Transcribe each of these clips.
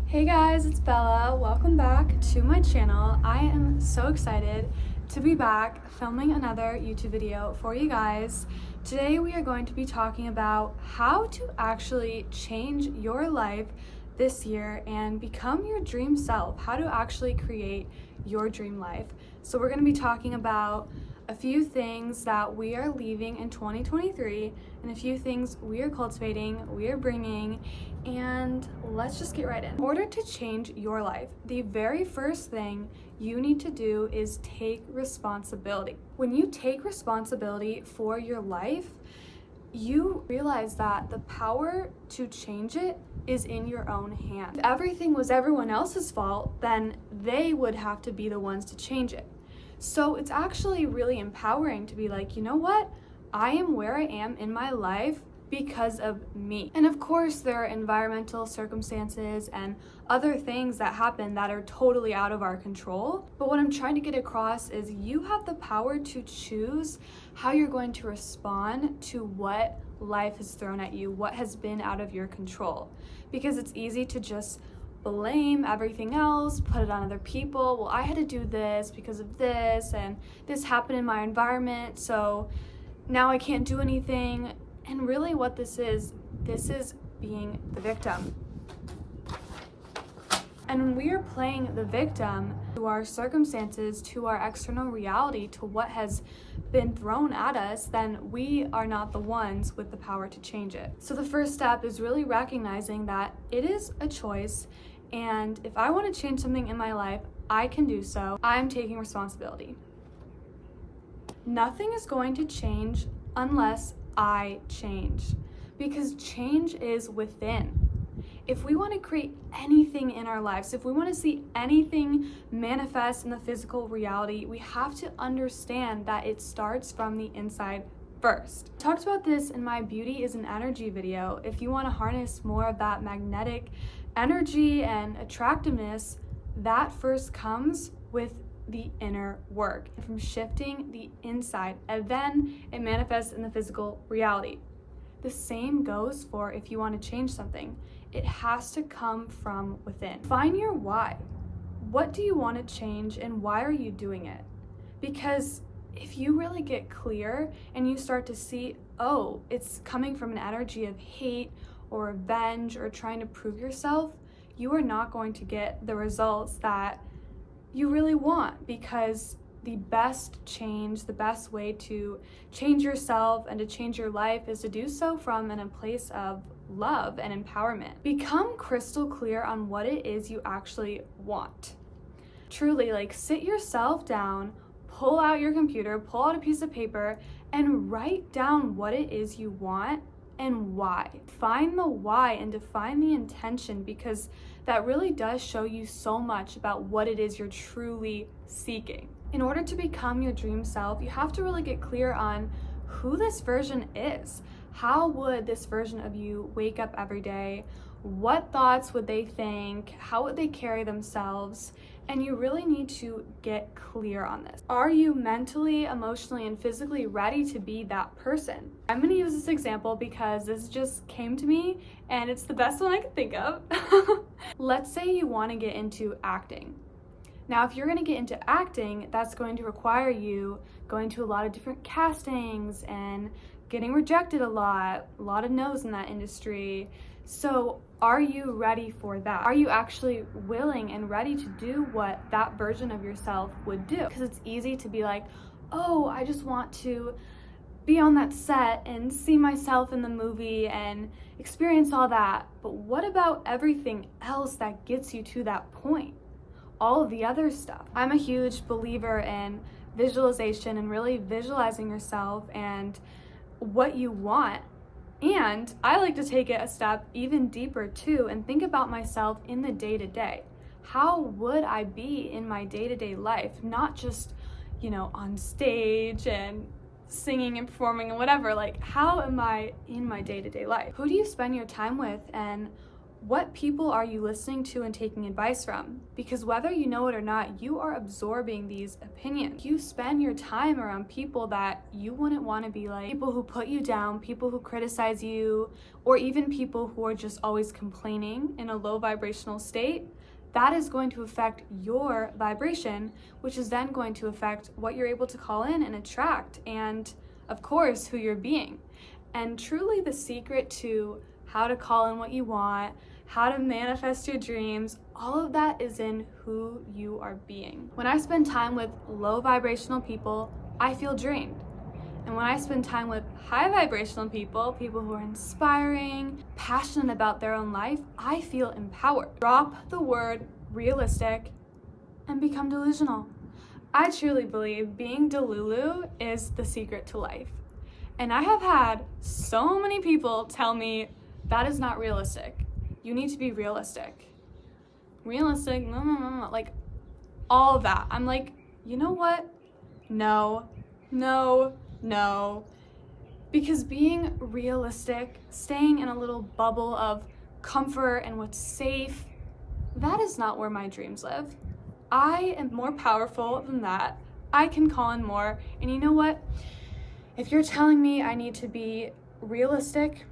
Hey guys, it's Bella. Welcome back to my channel. I am so excited to be back filming another YouTube video for you guys. Today we are going to be talking about how to actually change your life this year and become your dream self, how to actually create your dream life. So we're going to be talking about a few things that we are leaving in 2023 and a few things we are cultivating, we are bringing, and let's just get right in. In order to change your life, the very first thing you need to do is take responsibility. When you take responsibility for your life, you realize that the power to change it is in your own hand. If everything was everyone else's fault, then they would have to be the ones to change it. So it's actually really empowering to be like, you know what? I am where I am in my life because of me. And of course, there are environmental circumstances and other things that happen that are totally out of our control. But what I'm trying to get across is you have the power to choose how you're going to respond to what life has thrown at you, what has been out of your control. Because it's easy to just blame everything else, put it on other people. Well, I had to do this because of this, and this happened in my environment, so now I can't do anything. And really what this is being the victim. And when we are playing the victim to our circumstances, to our external reality, to what has been thrown at us, then we are not the ones with the power to change it. So the first step is really recognizing that it is a choice, and if I want to change something in my life, I can do so. I'm taking responsibility. Nothing is going to change unless I change, because change is within. If we want to create anything in our lives, if we want to see anything manifest in the physical reality, we have to understand that it starts from the inside first. I talked about this in my Beauty is an Energy video. If you want to harness more of that magnetic energy and attractiveness, that first comes with the inner work, from shifting the inside, and then it manifests in the physical reality. The same goes for if you want to change something. It has to come from within. Find your why. What do you want to change and why are you doing it? Because if you really get clear and you start to see, oh, it's coming from an energy of hate or revenge or trying to prove yourself, you are not going to get the results that you really want, because the best change, the best way to change yourself and to change your life is to do so from a place of love and empowerment. Become crystal clear on what it is you actually want. Truly, sit yourself down, pull out your computer, pull out a piece of paper, and write down what it is you want and why. Find the why and define the intention, because that really does show you so much about what it is you're truly seeking. In order to become your dream self, you have to really get clear on who this version is. How would this version of you wake up every day? What thoughts would they think? How would they carry themselves? And you really need to get clear on this. Are you mentally, emotionally, and physically ready to be that person? I'm going to use this example because this just came to me and it's the best one I could think of. Let's say you want to get into acting. Now, if you're going to get into acting, that's going to require you going to a lot of different castings and getting rejected a lot of no's in that industry. So are you ready for that? Are you actually willing and ready to do what that version of yourself would do? Because it's easy to be like, oh, I just want to be on that set and see myself in the movie and experience all that. But what about everything else that gets you to that point? All of the other stuff. I'm a huge believer in visualization and really visualizing yourself and what you want. And I like to take it a step even deeper too and think about myself in the day-to-day. How would I be in my day-to-day life? Not just, on stage and singing and performing and whatever. How am I in my day-to-day life? Who do you spend your time with, and What people are you listening to and taking advice from? Because whether you know it or not, you are absorbing these opinions. You spend your time around people that you wouldn't want to be like, people who put you down, people who criticize you, or even people who are just always complaining in a low vibrational state. That is going to affect your vibration, which is then going to affect what you're able to call in and attract, and of course, who you're being. And truly the secret to how to call in what you want, how to manifest your dreams, all of that is in who you are being. When I spend time with low vibrational people, I feel drained. And when I spend time with high vibrational people, people who are inspiring, passionate about their own life, I feel empowered. Drop the word realistic and become delusional. I truly believe being delulu is the secret to life. And I have had so many people tell me that is not realistic. You need to be realistic. Realistic, no, like all of that. I'm like, you know what? No. Because being realistic, staying in a little bubble of comfort and what's safe, that is not where my dreams live. I am more powerful than that. I can call in more. And you know what? If you're telling me I need to be realistic,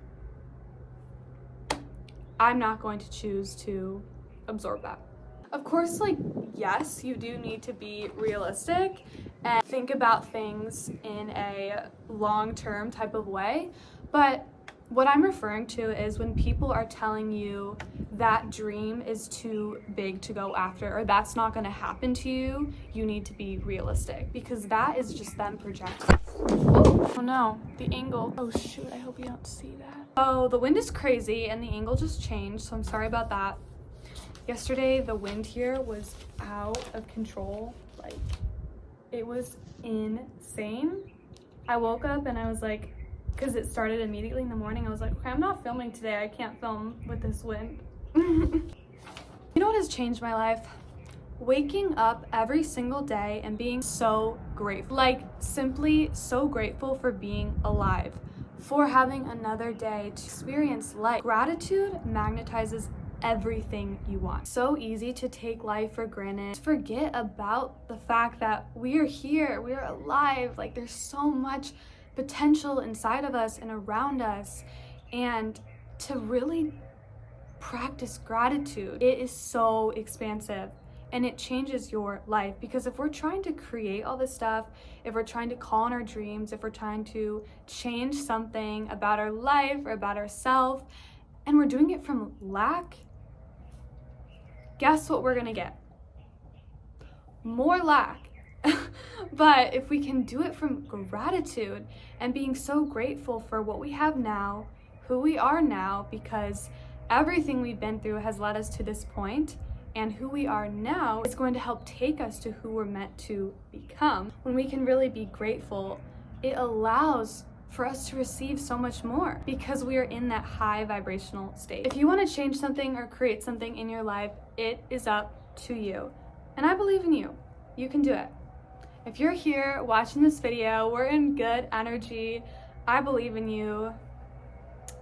I'm not going to choose to absorb that. Of course, like, yes, you do need to be realistic and think about things in a long-term type of way, but what I'm referring to is when people are telling you that dream is too big to go after, or that's not going to happen to you, you need to be realistic, because that is just them projecting. Oh no, the angle. Oh shoot, I hope you don't see that. Oh, the wind is crazy and the angle just changed, so I'm sorry about that. Yesterday, the wind here was out of control. Like, it was insane. I woke up and I was like, because it started immediately in the morning, I was like, okay, I'm not filming today. I can't film with this wind. You know what has changed my life? Waking up every single day and being so grateful. Like, simply so grateful for being alive, for having another day to experience life. Gratitude magnetizes everything you want. So easy to take life for granted. Forget about the fact that we are here, we are alive. Like, there's so much potential inside of us and around us, and to really practice gratitude, it is so expansive and it changes your life. Because if we're trying to create all this stuff, if we're trying to call on our dreams, if we're trying to change something about our life or about ourselves, and we're doing it from lack, guess what we're gonna get? More lack. But if we can do it from gratitude and being so grateful for what we have now, who we are now, because everything we've been through has led us to this point, and who we are now is going to help take us to who we're meant to become. When we can really be grateful, it allows for us to receive so much more, because we are in that high vibrational state. If you want to change something or create something in your life, it is up to you. And I believe in you. You can do it. If you're here watching this video, we're in good energy. I believe in you.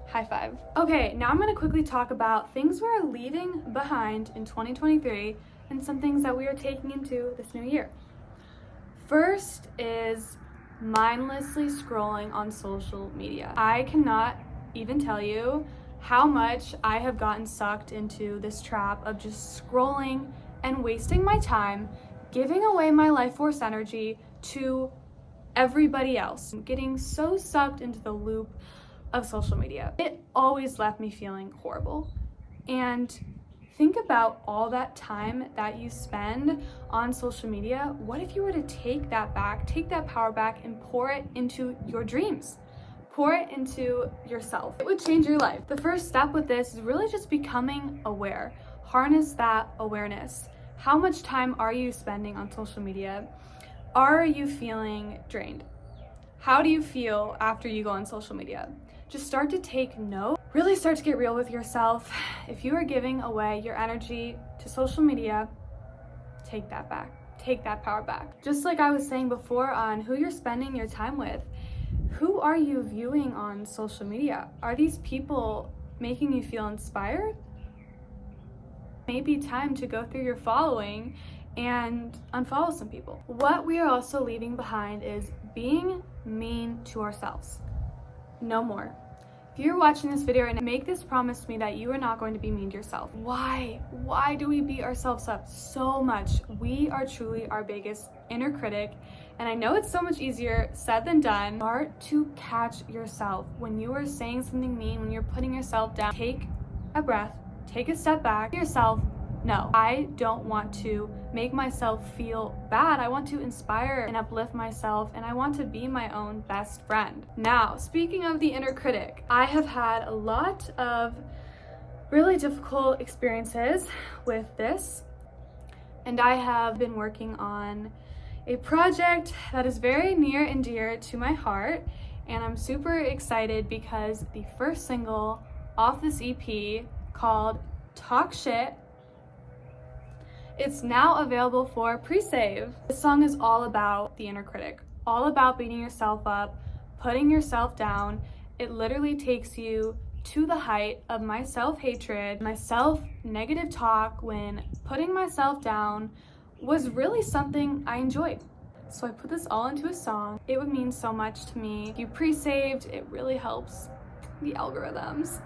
High five. Okay, now I'm going to quickly talk about things we're leaving behind in 2023 and some things that we are taking into this new year. First is mindlessly scrolling on social media. I cannot even tell you how much I have gotten sucked into this trap of just scrolling and wasting my time, giving away my life force energy to everybody else, getting so sucked into the loop of social media. It always left me feeling horrible. And think about all that time that you spend on social media. What if you were to take that back, take that power back, and pour it into your dreams? Pour it into yourself. It would change your life. The first step with this is really just becoming aware. Harness that awareness. How much time are you spending on social media? Are you feeling drained? How do you feel after you go on social media? Just start to take note. Really start to get real with yourself. If you are giving away your energy to social media, take that back. Take that power back. Just like I was saying before on who you're spending your time with, who are you viewing on social media? Are these people making you feel inspired? Maybe time to go through your following and unfollow some people. What we are also leaving behind is being mean to ourselves. No more. If you're watching this video and make this promise to me that you are not going to be mean to yourself. Why? Why do we beat ourselves up so much? We are truly our biggest inner critic, and I know it's so much easier said than done. Start to catch yourself when you are saying something mean, when you're putting yourself down. Take a breath, take a step back. Yourself, no, I don't want to make myself feel bad. I want to inspire and uplift myself, and I want to be my own best friend. Now, speaking of the inner critic, I have had a lot of really difficult experiences with this, and I have been working on a project that is very near and dear to my heart, and I'm super excited because the first single off this EP, called Talk Shit, it's now available for pre-save. This song is all about the inner critic, all about beating yourself up, putting yourself down. It literally takes you to the height of my self-hatred, my self-negative talk, when putting myself down was really something I enjoyed. So I put this all into a song. It would mean so much to me. If you pre-saved, it really helps the algorithms.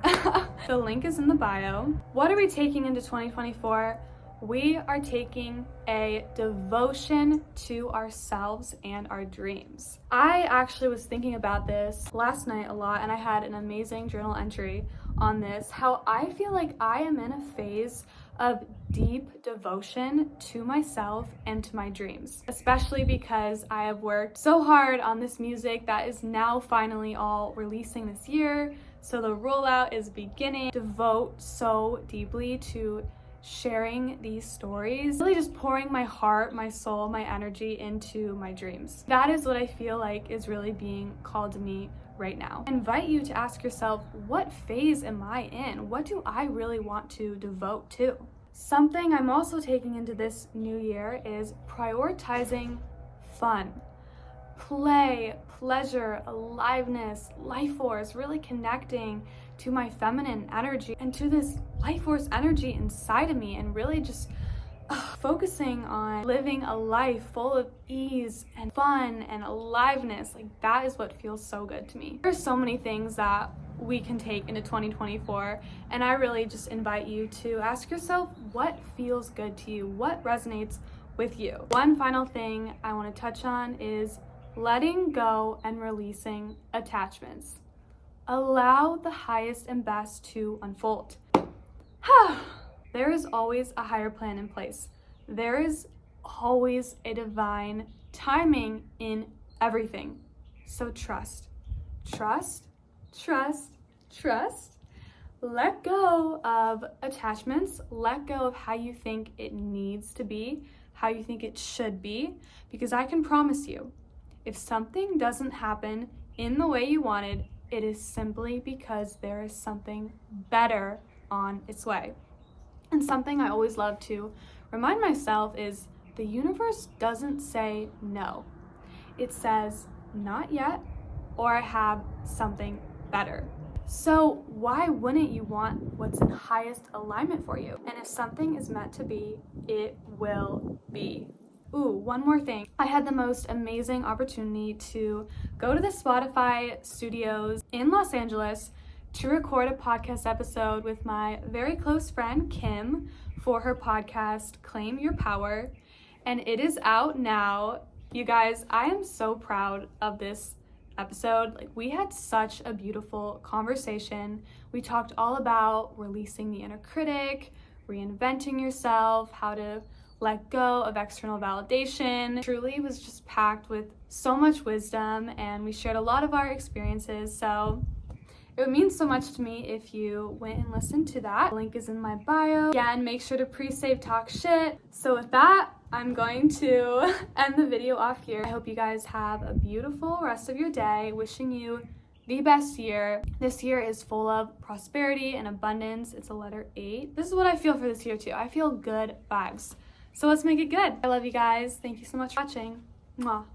The link is in the bio. What are we taking into 2024? We are taking a devotion to ourselves and our dreams. I actually was thinking about this last night a lot, and I had an amazing journal entry on this, how I feel like I am in a phase of deep devotion to myself and to my dreams, especially because I have worked so hard on this music that is now finally all releasing this year. So the rollout is beginning. Devote so deeply to sharing these stories, really just pouring my heart, my soul, my energy into my dreams. That is what I feel like is really being called to me right now. I invite you to ask yourself, what phase am I in? What do I really want to devote to? Something I'm also taking into this new year is prioritizing fun, play, pleasure, aliveness, life force, really connecting to my feminine energy and to this life force energy inside of me, and really just focusing on living a life full of ease and fun and aliveness. Like, that is what feels so good to me. There's so many things that we can take into 2024, and I really just invite you to ask yourself what feels good to you, what resonates with you. One final thing I want to touch on is letting go and releasing attachments. Allow the highest and best to unfold. There is always a higher plan in place. There is always a divine timing in everything. So trust, trust, trust, trust. Let go of attachments. Let go of how you think it needs to be, how you think it should be, because I can promise you, if something doesn't happen in the way you wanted, it is simply because there is something better on its way. And something I always love to remind myself is the universe doesn't say no. It says, not yet, or I have something better. So why wouldn't you want what's in highest alignment for you? And if something is meant to be, it will be. Ooh, one more thing. I had the most amazing opportunity to go to the Spotify studios in Los Angeles to record a podcast episode with my very close friend, Kim, for her podcast, Claim Your Power. And it is out now. You guys, I am so proud of this episode. Like, we had such a beautiful conversation. We talked all about releasing the inner critic, reinventing yourself, how to let go of external validation. Truly was just packed with so much wisdom, and we shared a lot of our experiences. So it would mean so much to me if you went and listened to that. The link is in my bio. Again, make sure to pre-save Talk Shit. So with that, I'm going to end the video off here. I hope you guys have a beautiful rest of your day. Wishing you the best year. This year is full of prosperity and abundance. It's a letter 8. This is what I feel for this year too. I feel good vibes. So let's make it good. I love you guys. Thank you so much for watching. Mwah.